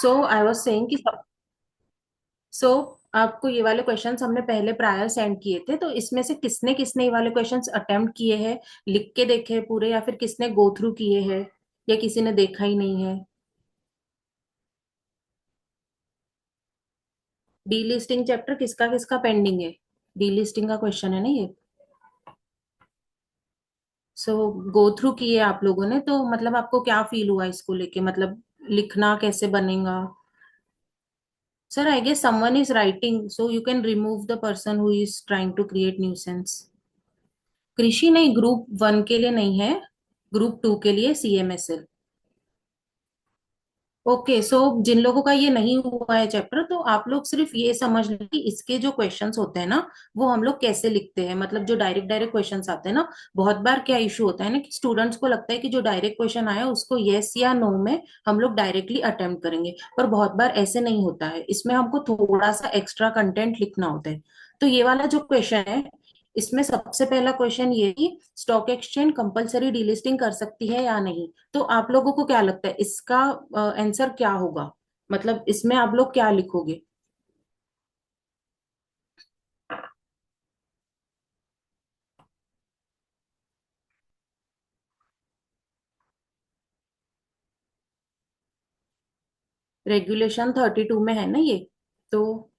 So I was saying कि सो आपको ये वाले क्वेश्चंस हमने पहले प्रायर सेंड किए थे, तो इसमें से किसने किसने ये वाले क्वेश्चंस अटेम्प्ट किए हैं, लिख के देखे हैं पूरे, या फिर किसने गो थ्रू किए हैं, या किसी ने देखा ही नहीं है? डी लिस्टिंग चैप्टर किसका किसका पेंडिंग है? डी लिस्टिंग का क्वेश्चन है ना ये। सो गो थ्रू किए आप लोगों ने, तो मतलब आपको क्या फील हुआ इसको लेके, मतलब लिखना कैसे बनेगा? Sir I guess someone is writing, so you can remove the person who is trying to create nuisance. कृषि नहीं, ग्रुप 1 के लिए नहीं है, ग्रुप 2 के लिए, CMSL। ओके, सो जिन लोगों का ये नहीं हुआ है चैप्टर, तो आप लोग सिर्फ ये समझ लें कि इसके जो क्वेश्चंस होते हैं ना, वो हम लोग कैसे लिखते हैं, मतलब जो डायरेक्ट डायरेक्ट क्वेश्चंस आते हैं ना। बहुत बार क्या इशू होता है ना कि स्टूडेंट्स को लगता है कि जो डायरेक्ट क्वेश्चन आया उसको यस या नो में हम लोग डायरेक्टली अटेम्प्ट करेंगे, पर बहुत बार ऐसे नहीं होता है, इसमें हमको थोड़ा सा एक्स्ट्रा कंटेंट लिखना होता है। तो ये वाला जो क्वेश्चन है, इसमें सबसे पहला क्वेश्चन ये कि स्टॉक एक्सचेंज कंपलसरी डीलिस्टिंग कर सकती है या नहीं। तो आप लोगों को क्या लगता है इसका आंसर क्या होगा, मतलब इसमें आप लोग क्या लिखोगे? रेगुलेशन 32 में है ना ये, तो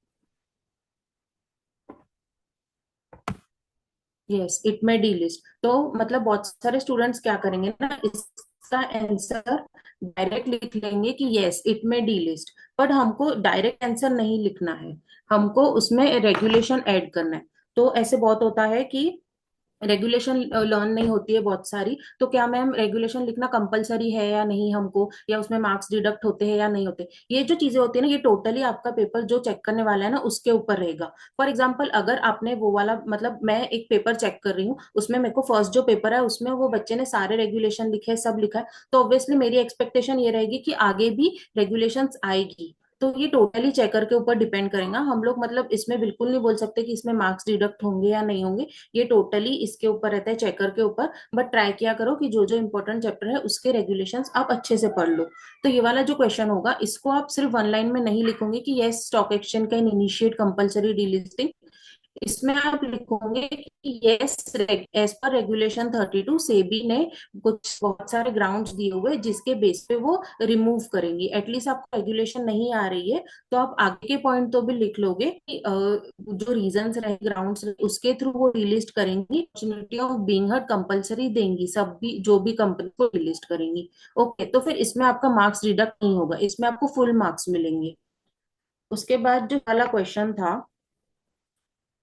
यस इट में डी लिस्ट, तो मतलब बहुत सारे स्टूडेंट्स क्या करेंगे ना, इसका आंसर डायरेक्ट लिख लेंगे कि यस इट में डी लिस्ट। बट हमको डायरेक्ट आंसर नहीं लिखना है, हमको उसमें रेगुलेशन ऐड करना है। तो ऐसे बहुत होता है कि रेगुलेशन लर्न नहीं होती है बहुत सारी, तो क्या मैम रेगुलेशन लिखना कंपलसरी है या नहीं हमको, या उसमें मार्क्स डिडक्ट होते हैं या नहीं होते? ये जो चीजें होती है ना, ये टोटली आपका पेपर जो चेक करने वाला है ना उसके ऊपर रहेगा। फॉर एग्जाम्पल अगर आपने वो वाला, मतलब मैं एक पेपर चेक कर रही हूँ, उसमें मेरे को फर्स्ट जो पेपर है उसमें वो बच्चे ने सारे रेगुलेशन लिखे हैं, सब लिखा है, तो ऑब्वियसली मेरी एक्सपेक्टेशन ये रहेगी कि आगे भी रेगुलेशंस आएगी। तो ये टोटली चेकर के ऊपर डिपेंड करेगा हम लोग, मतलब इसमें बिल्कुल नहीं बोल सकते कि इसमें मार्क्स डिडक्ट होंगे या नहीं होंगे। ये टोटली इसके ऊपर रहता है, चेकर के ऊपर। बट ट्राई किया करो कि जो जो इंपॉर्टेंट चैप्टर है उसके रेगुलेशंस आप अच्छे से पढ़ लो। तो ये वाला जो क्वेश्चन होगा, इसको आप सिर्फ वन लाइन में नहीं लिखोगे कि yes stock exchange can initiate compulsory delisting. इसमें आप लिखोगे कि yes as per regulation 32 SEBI ने कुछ बहुत सारे ग्राउंड्स दिए हुए जिसके बेस पे वो रिमूव करेंगी। एटलीस्ट आपको रेगुलेशन नहीं आ रही है तो आप आगे के पॉइंट तो भी लिख लोगे कि जो रीजंस रहे, ग्राउंड्स उसके थ्रू वो रिलिस्ट करेंगी, opportunity of being heard compulsory देंगी, सब भी जो भी कंपनी को रिलिस्ट करेंगी। ओके, तो फिर इसमें आपका मार्क्स डिडक्ट नहीं होगा, इसमें आपको फुल मार्क्स मिलेंगे। उसके बाद जो वाला क्वेश्चन था,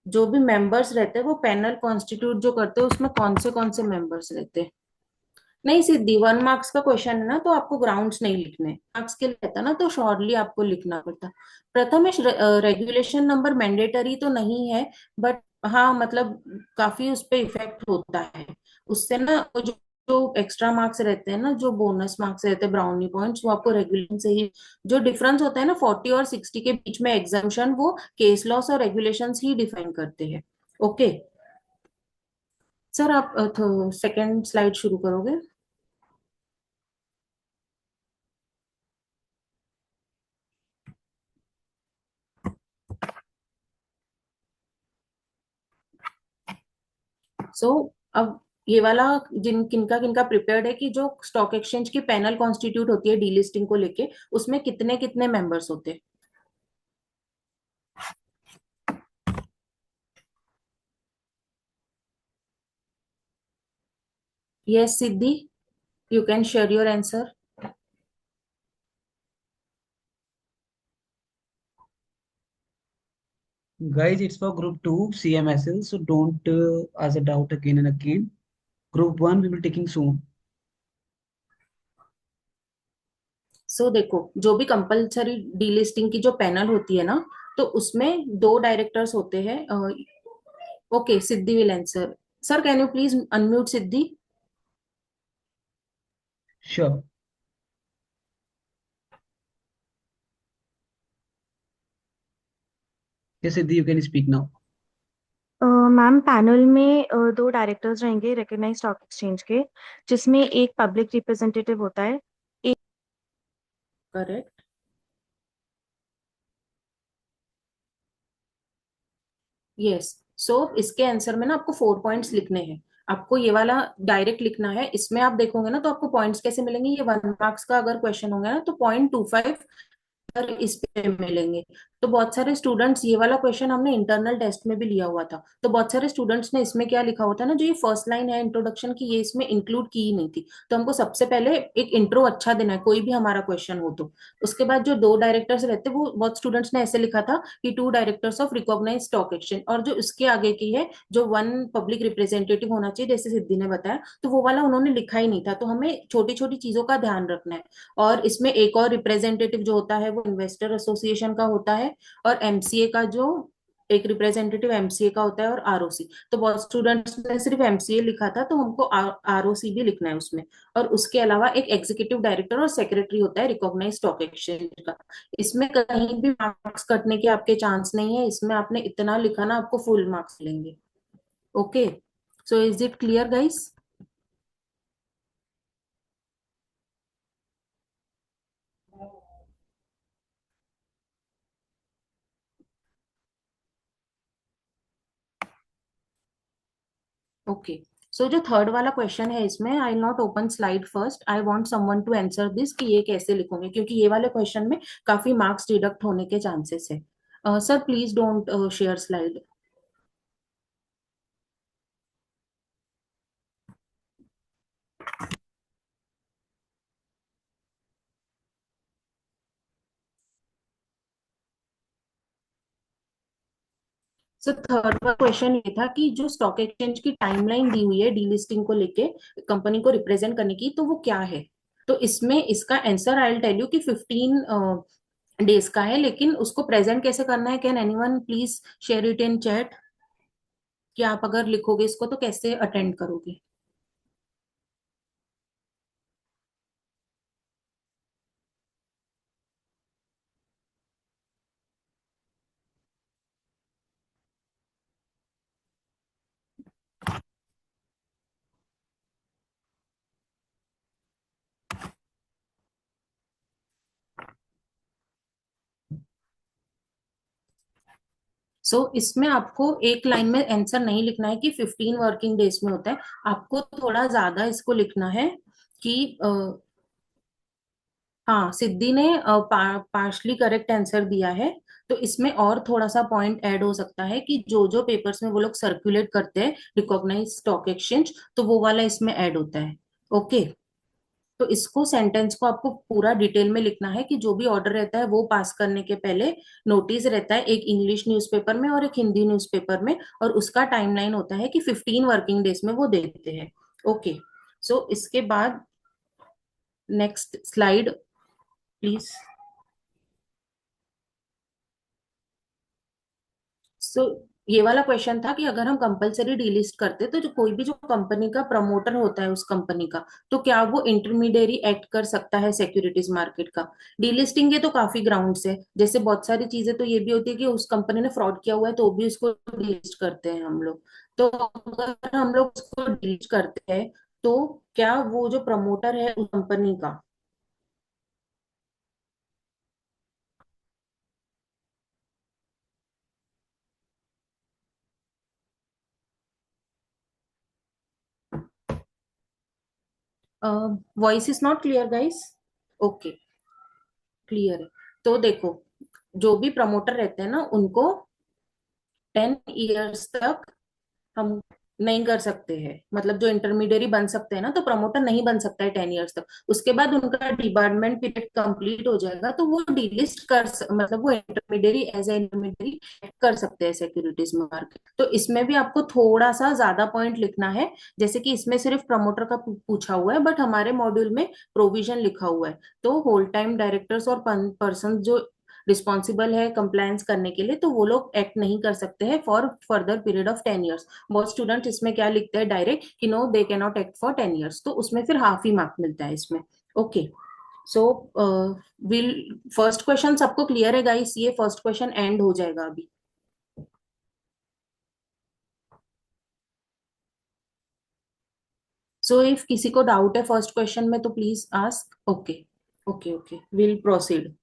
जो भी मेंबर्स रहते हैं वो पैनल कॉन्स्टिट्यूट जो करते हैं, उसमें कौन से मेंबर्स रहते हैं? नहीं सिद्धि, 1 मार्क्स का क्वेश्चन है ना, तो आपको ग्राउंड्स नहीं लिखने, मार्क्स के लिए रहता ना तो शॉर्टली आपको लिखना पड़ता। प्रथमेश, रेगुलेशन नंबर मैंडेटरी तो नहीं है, बट हाँ मतलब काफी उस पर इफेक्ट होता है। उससे ना वो जो एक्स्ट्रा मार्क्स रहते हैं ना, जो बोनस मार्क्स रहते हैं, ब्राउनी पॉइंट्स, वो आपको रेगुलेशन से ही, जो डिफरेंस होता है ना 40 और 60 के बीच में एग्जाम्शन, वो केस लॉस और रेगुलेशंस ही डिफाइन करते हैं। ओके सर, आप तो सेकेंड स्लाइड शुरू करोगे? सो अब ये वाला, जिन किनका किनका प्रिपेयर्ड है कि जो स्टॉक एक्सचेंज की पैनल कॉन्स्टिट्यूट होती है डीलिस्टिंग को लेके, उसमें कितने कितने मेंबर्स होते हैं? Yes Siddhi, you can share your answer. Guys, it's for group 2 CMSL, so don't ask a doubt again and again. Group 1 we will taking soon. सो देखो, जो भी कंपलसरी डीलिस्टिंग की जो पैनल होती है ना, तो उसमें दो डायरेक्टर्स होते हैं। Okay, Siddhi will answer. Sir can you please unmute Siddhi? Sure. Yes, Siddhi, you can speak now. Ma'am panel में दो डायरेक्टर्स रहेंगे रिकग्नाइज स्टॉक एक्सचेंज के, जिसमें एक पब्लिक रिप्रेजेंटेटिव होता है। एक करेक्ट। यस। सो इसके आंसर में ना आपको 4 पॉइंट्स लिखने हैं। आपको ये वाला डायरेक्ट लिखना है। इसमें आप देखोगे ना तो आपको पॉइंट्स कैसे मिलेंगे, ये 1 मार्क्स का अगर क्वेश्चन होगा ना तो 0.25 पर इस पे मिलेंगे। तो बहुत सारे स्टूडेंट्स, ये वाला क्वेश्चन हमने इंटरनल टेस्ट में भी लिया हुआ था, तो बहुत सारे स्टूडेंट्स ने इसमें क्या लिखा होता है ना, जो ये फर्स्ट लाइन है इंट्रोडक्शन की, ये इसमें इंक्लूड की ही नहीं थी। तो हमको सबसे पहले एक इंट्रो अच्छा देना है, कोई भी हमारा क्वेश्चन हो तो। उसके बाद जो दो डायरेक्टर्स रहते हैं, वो बहुत स्टूडेंट्स ने ऐसे लिखा था कि two directors of recognise stock exchange, और जो इसके आगे की है, जो वन पब्लिक रिप्रेजेंटेटिव होना चाहिए, जैसे सिद्धि ने बताया, तो वो वाला उन्होंने लिखा ही नहीं था। तो हमें छोटी छोटी चीजों का ध्यान रखना है। और इसमें एक और रिप्रेजेंटेटिव जो होता है वो इन्वेस्टर एसोसिएशन का होता है, और एमसीए का जो एक रिप्रेजेंटेटिव एमसीए का होता है, और आरओसी। तो बहुत स्टूडेंट्स ने सिर्फ एमसीए लिखा था, तो हमको आरओसी भी लिखना है उसमें। और उसके अलावा एक एग्जीक्यूटिव डायरेक्टर और सेक्रेटरी होता है रिकॉग्नाइज स्टॉक एक्सचेंज का। इसमें कहीं भी मार्क्स कटने के आपके चांस नहीं है। इसमें आपने इतना लिखा ना, आपको फुल मार्क्स मिलेंगे। Okay. So is it clear guys? Okay. So जो थर्ड वाला क्वेश्चन है, इसमें I not open slide first, I want someone to answer this, कि ये कैसे लिखोगे, क्योंकि ये वाले क्वेश्चन में काफी मार्क्स डिडक्ट होने के चांसेस है। Sir please don't share slide. Sir third वाला क्वेश्चन ये था कि जो स्टॉक एक्सचेंज की टाइमलाइन दी हुई है डीलिस्टिंग को लेके, कंपनी को रिप्रेजेंट करने की, तो वो क्या है। तो इसमें इसका answer I will tell you कि 15 डेज का है, लेकिन उसको प्रेजेंट कैसे करना है, can anyone please share it in chat, कि आप अगर लिखोगे इसको तो कैसे अटेंड करोगे। इसमें आपको एक लाइन में आंसर नहीं लिखना है कि 15 वर्किंग डेज में होता है। आपको थोड़ा ज्यादा इसको लिखना है कि हाँ, सिद्धि ने पार्शली करेक्ट आंसर दिया है। तो इसमें और थोड़ा सा पॉइंट ऐड हो सकता है कि जो जो पेपर्स में वो लोग सर्कुलेट करते हैं रिकॉग्नाइज स्टॉक एक्सचेंज, तो वो वाला इसमें ऐड होता है। ओके। तो इसको सेंटेंस को आपको पूरा डिटेल में लिखना है कि जो भी ऑर्डर रहता है वो पास करने के पहले नोटिस रहता है, एक इंग्लिश न्यूज़पेपर में और एक हिंदी न्यूज़पेपर में, और उसका टाइमलाइन होता है कि 15 वर्किंग डेज में वो देते हैं। ओके। इसके बाद नेक्स्ट स्लाइड प्लीज। सो ये वाला क्वेश्चन था कि अगर हम कंपलसरी डीलिस्ट करते तो जो कोई भी जो कंपनी का प्रमोटर होता है उस कंपनी का, तो क्या वो इंटरमीडियरी एक्ट कर सकता है सिक्योरिटीज मार्केट का। डीलिस्टिंग के तो काफी ग्राउंड्स है, जैसे बहुत सारी चीजें तो ये भी होती है कि उस कंपनी ने फ्रॉड किया हुआ है तो भी उसको डीलिस्ट करते हैं हम लोग। तो अगर हम लोग उसको डीलिस्ट करते हैं, तो क्या वो जो प्रमोटर है उस कंपनी का। Voice is not clear guys? Okay, clear है। तो देखो, जो भी प्रमोटर रहते हैं ना, उनको 10 ईयर्स तक हम नहीं कर सकते हैं। मतलब जो इंटरमीडियरी बन सकते हैं ना, तो प्रमोटर नहीं बन सकता है 10 ईयर्स तक। उसके बाद उनका डिपार्टमेंट पीरियड कंप्लीट हो जाएगा, तो वो डीलिस्ट मतलब वो इंटरमीडियरी एज ए इंटरमीडियरी कर सकते हैं सिक्योरिटीज मार्केट। तो इसमें भी आपको थोड़ा सा ज्यादा पॉइंट लिखना है। जैसे कि इसमें सिर्फ प्रमोटर का पूछा हुआ है, बट हमारे मॉड्यूल में प्रोविजन लिखा हुआ है। तो होल टाइम डायरेक्टर्स और पर्सन जो रिस्पॉन्सिबल है कंप्लायंस करने के लिए, तो वो लोग एक्ट नहीं कर सकते हैं for further period of 10 years. बहुत स्टूडेंट इसमें क्या लिखते हैं डायरेक्ट कि no they can not act for 10 years, तो उसमें फिर हाफ ही मार्क मिलता है इसमें। Okay. So will first question सबको क्लियर है गाइस? ये फर्स्ट क्वेश्चन एंड हो जाएगा अभी। इफ किसी को डाउट है फर्स्ट क्वेश्चन में तो please ask. Okay. Okay, okay, will proceed.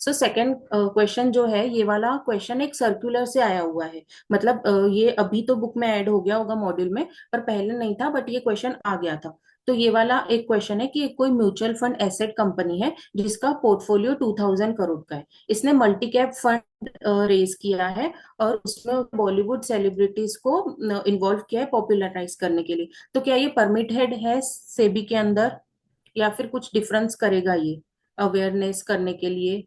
So second question जो है, ये वाला क्वेश्चन एक सर्कुलर से आया हुआ है। मतलब ये अभी तो बुक में ऐड हो गया होगा मॉड्यूल में, पर पहले नहीं था, बट ये क्वेश्चन आ गया था। तो ये वाला एक क्वेश्चन है कि एक कोई म्यूचुअल फंड एसेट कंपनी है जिसका पोर्टफोलियो 2000 करोड़ का है। इसने मल्टी कैप फंड रेज किया है और उसमें बॉलीवुड सेलिब्रिटीज को इन्वॉल्व किया है पॉपुलराइज करने के लिए। तो क्या ये परमिटेड है सेबी के अंदर, या फिर कुछ डिफरेंस करेगा ये अवेयरनेस करने के लिए?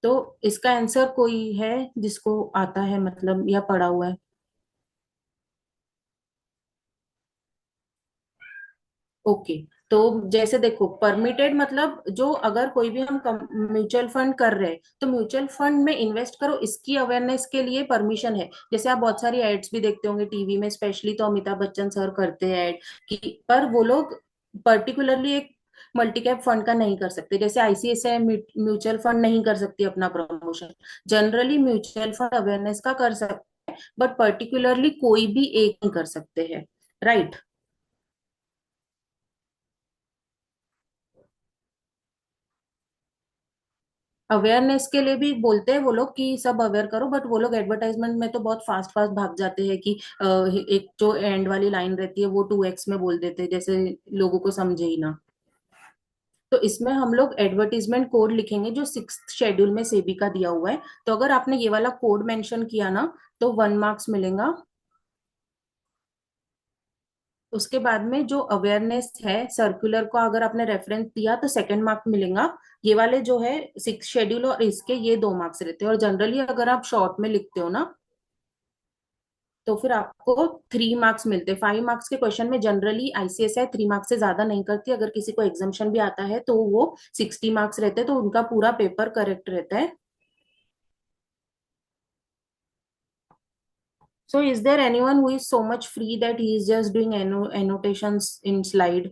तो इसका आंसर कोई है जिसको आता है, मतलब या पढ़ा हुआ है? ओके। तो जैसे देखो, परमिटेड मतलब जो अगर कोई भी हम म्यूचुअल फंड कर रहे हैं तो म्यूचुअल फंड में इन्वेस्ट करो, इसकी अवेयरनेस के लिए परमिशन है। जैसे आप बहुत सारी एड्स भी देखते होंगे टीवी में, स्पेशली तो अमिताभ बच्चन सर करते हैं एड कि, पर वो लोग पर्टिकुलरली एक मल्टी कैप फंड का नहीं कर सकते। जैसे आईसीआईसीआई म्यूचुअल फंड नहीं कर सकती अपना promotion. Generally mutual fund awareness का कर सकते हैं, बट पर्टिकुलरली कोई भी एक नहीं कर सकते हैं। राइट। अवेयरनेस के लिए भी बोलते हैं वो लोग कि सब अवेयर करो, बट वो लोग एडवर्टाइजमेंट में तो बहुत फास्ट फास्ट भाग जाते हैं कि एक जो एंड वाली लाइन रहती है वो 2x में बोल देते हैं, जैसे लोगों को समझे ही ना। तो इसमें हम लोग एडवर्टीजमेंट कोड लिखेंगे जो 6th शेड्यूल में सेबी का दिया हुआ है। तो अगर आपने ये वाला कोड मेंशन किया ना, तो 1 मार्क्स मिलेगा। उसके बाद में जो अवेयरनेस है सर्कुलर को अगर आपने रेफरेंस दिया तो 2nd मार्क मिलेगा। ये वाले जो है 6th शेड्यूल और इसके ये 2 मार्क्स रहते हैं। और जनरली अगर आप शॉर्ट में लिखते हो ना, तो फिर आपको 3 मार्क्स मिलते हैं। 5 मार्क्स के क्वेश्चन में जनरली आईसीएसआई 3 मार्क्स से ज्यादा नहीं करती। अगर किसी को एग्जामेशन भी आता है तो वो 60 मार्क्स रहते हैं, तो उनका पूरा पेपर करेक्ट रहता है। So is there anyone who is so much free that he is just doing annotations in slide?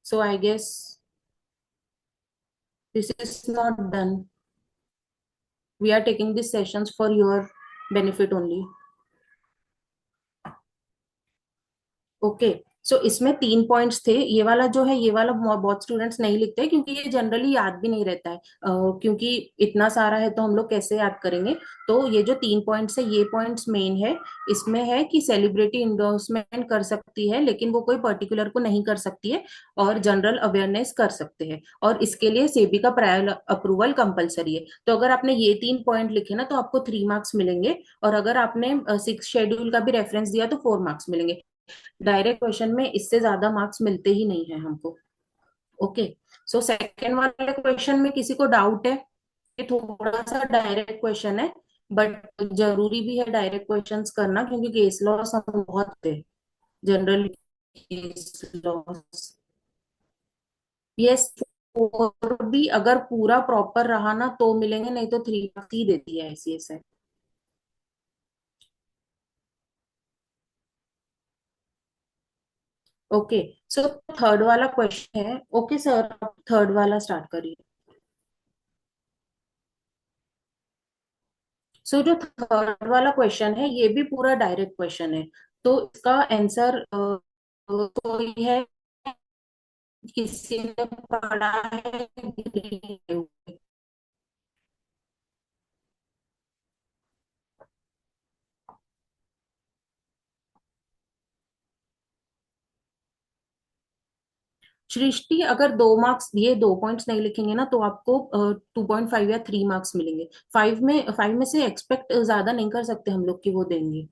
So I guess this is not done. We are taking these sessions for your benefit only. Okay. So इसमें 3 points थे। ये वाला जो है, ये वाला बहुत students नहीं लिखते क्योंकि ये जनरली याद भी नहीं रहता है। क्योंकि इतना सारा है तो हम लोग कैसे याद करेंगे। तो ये जो 3 पॉइंट्स है, ये पॉइंट्स मेन है। इसमें है कि सेलिब्रिटी इंडोर्समेंट कर सकती है लेकिन वो कोई पर्टिकुलर को नहीं कर सकती है, और जनरल अवेयरनेस कर सकते हैं, और इसके लिए सेबी का प्रायर अप्रूवल कंपलसरी है। तो अगर आपने ये 3 पॉइंट लिखे ना तो आपको 3 मार्क्स मिलेंगे, और अगर आपने 6th शेड्यूल का भी रेफरेंस दिया तो 4 मार्क्स मिलेंगे। डायरेक्ट क्वेश्चन में इससे ज्यादा मार्क्स मिलते ही नहीं है हमको। ओके। सो सेकंड वाले क्वेश्चन में किसी को डाउट है? ये थोड़ा सा डायरेक्ट क्वेश्चन है, बट जरूरी भी है डायरेक्ट क्वेश्चंस करना क्योंकि केस लॉस हम बहुत थे। General case laws. यस। और भी अगर पूरा प्रॉपर रहा ना तो मिलेंगे, नहीं तो 3 मार्क्स ही देती है ऐसी ऐसे। ओके। सो थर्ड वाला क्वेश्चन है। ओके सर, आप थर्ड वाला स्टार्ट करिए। सो जो थर्ड वाला क्वेश्चन है ये भी पूरा डायरेक्ट क्वेश्चन है। तो इसका आंसर कोई है, किसी ने पढ़ा है? सृष्टि, अगर 2 मार्क्स, ये 2 पॉइंट्स नहीं लिखेंगे ना तो आपको 2.5 या 3 मार्क्स मिलेंगे। 5 में से एक्सपेक्ट ज्यादा नहीं कर सकते हम लोग कि वो देंगे।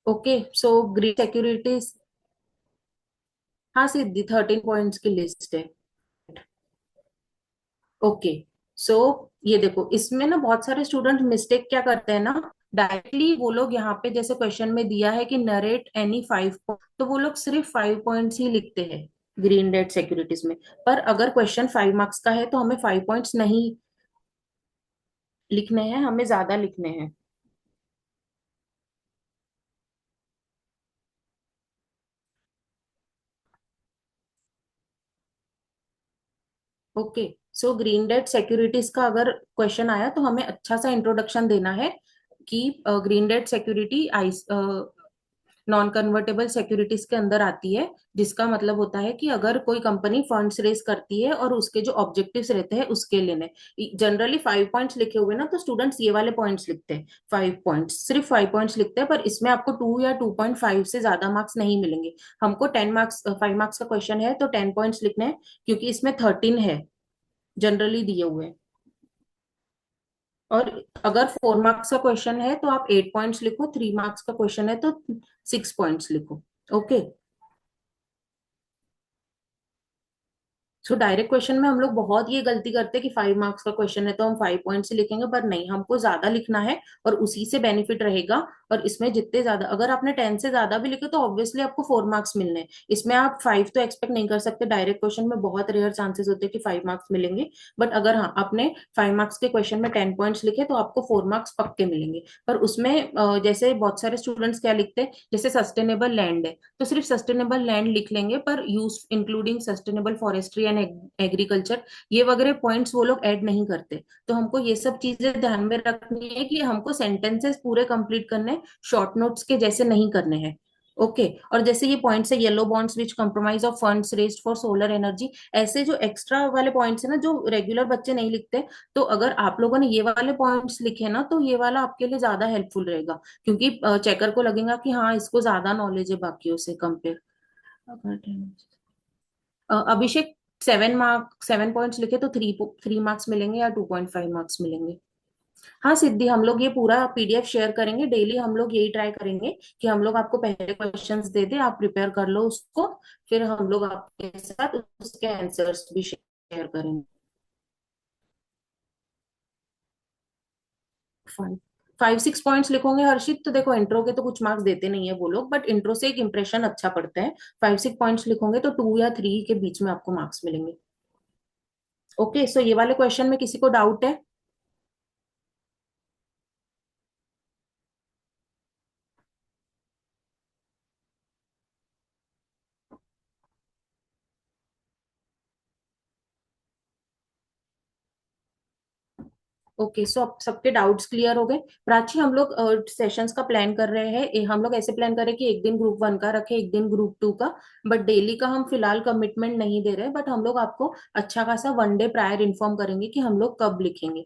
ओके। So green securities. हाँ सिद्धि, 13 पॉइंट्स की लिस्ट है। ओके। सो ये देखो, इसमें ना बहुत सारे स्टूडेंट मिस्टेक क्या करते हैं ना, डायरेक्टली वो लोग यहाँ पे जैसे क्वेश्चन में दिया है कि नरेट एनी 5 तो वो लोग सिर्फ 5 पॉइंट्स ही लिखते हैं ग्रीन डेट सिक्योरिटीज में। पर अगर क्वेश्चन 5 मार्क्स का है तो हमें 5 पॉइंट्स नहीं लिखने हैं, हमें ज्यादा लिखने हैं। Okay. So green debt securities का अगर क्वेश्चन आया तो हमें अच्छा सा इंट्रोडक्शन देना है कि green debt security I non convertible securities के अंदर आती है, जिसका मतलब होता है कि अगर कोई कंपनी फंड्स रेज करती है और उसके जो ऑब्जेक्टिव्स रहते हैं उसके लिए जनरली 5 पॉइंट्स लिखे हुए ना, तो स्टूडेंट्स ये वाले पॉइंट्स लिखते हैं, 5 पॉइंट्स, सिर्फ 5 पॉइंट्स लिखते हैं, पर इसमें आपको 2 या 2.5 से ज्यादा मार्क्स नहीं मिलेंगे। हमको 10 मार्क्स, 5 मार्क्स का क्वेश्चन है तो 10 पॉइंट्स लिखने हैं, क्योंकि इसमें 13 है जनरली दिए हुए। और अगर 4 मार्क्स का क्वेश्चन है तो आप 8 पॉइंट्स लिखो, 3 मार्क्स का क्वेश्चन है तो 6 पॉइंट्स लिखो। ओके। सो डायरेक्ट क्वेश्चन में हम लोग बहुत ये गलती करते हैं कि 5 मार्क्स का क्वेश्चन है तो हम 5 पॉइंट्स ही लिखेंगे, पर नहीं, हमको ज्यादा लिखना है और उसी से बेनिफिट रहेगा। और इसमें जितने ज्यादा, अगर आपने 10 से ज्यादा भी लिखे तो ऑब्वियसली आपको 4 मार्क्स मिलने हैं, इसमें आप 5 तो एक्सपेक्ट नहीं कर सकते। डायरेक्ट क्वेश्चन में बहुत रेयर चांसेस होते हैं कि 5 मार्क्स मिलेंगे। बट अगर हाँ, आपने 5 मार्क्स के क्वेश्चन में 10 पॉइंट्स लिखे तो आपको 4 मार्क्स पक्के मिलेंगे। पर उसमें जैसे बहुत सारे स्टूडेंट्स क्या लिखते हैं, जैसे सस्टेनेबल लैंड है तो सिर्फ सस्टेनेबल लैंड लिख लेंगे, पर use including sustainable forestry and agriculture, ये वगैरह पॉइंट्स वो लोग ऐड नहीं करते। तो हमको ये सब चीजें ध्यान में रखनी है कि हमको सेंटेंसेस पूरे कंप्लीट करने, शॉर्ट नोट्स के जैसे नहीं करने हैं। ओके। और जैसे ये पॉइंट्स है, yellow bonds which compromise of funds raised for solar energy, ऐसे जो एक्स्ट्रा वाले पॉइंट्स है ना, जो रेगुलर बच्चे नहीं लिखते, तो अगर आप लोगों ने ये वाले पॉइंट्स लिखे ना, तो ये वाला आपके लिए ज्यादा हेल्पफुल रहेगा, क्योंकि चेकर को लगेगा कि हाँ, इसको ज्यादा नॉलेज है बाकियों से कंपेयर। अभिषेक, 7 पॉइंट्स लिखे तो 3 मार्क्स मिलेंगे या 2.5 मार्क्स मिलेंगे? हाँ सिद्धि, हम लोग ये पूरा पीडीएफ शेयर करेंगे, डेली हम लोग यही ट्राई करेंगे कि हम लोग आपको पहले क्वेश्चंस दे दे, आप प्रिपेयर कर लो उसको, फिर हम लोग आपके साथ उसके आंसर्स भी शेयर करेंगे। फाइव 5-6 पॉइंट्स लिखोगे हर्षित, तो देखो इंट्रो के तो कुछ मार्क्स देते नहीं है वो लोग, बट इंट्रो से एक इंप्रेशन अच्छा पड़ता है। 5-6 पॉइंट्स लिखोगे तो 2 या 3 के बीच में आपको मार्क्स मिलेंगे। ओके, सो ये वाले क्वेश्चन में किसी को डाउट है? ओके, सो अब सबके डाउट्स क्लियर हो गए। प्राची, हम लोग सेशंस का प्लान कर रहे हैं, हम लोग ऐसे प्लान कर रहे हैं कि एक दिन ग्रुप 1 का रखे, एक दिन ग्रुप 2 का, बट डेली का हम फिलहाल कमिटमेंट नहीं दे रहे, बट हम लोग आपको अच्छा खासा 1 डे प्रायर इन्फॉर्म करेंगे कि हम लोग कब लिखेंगे।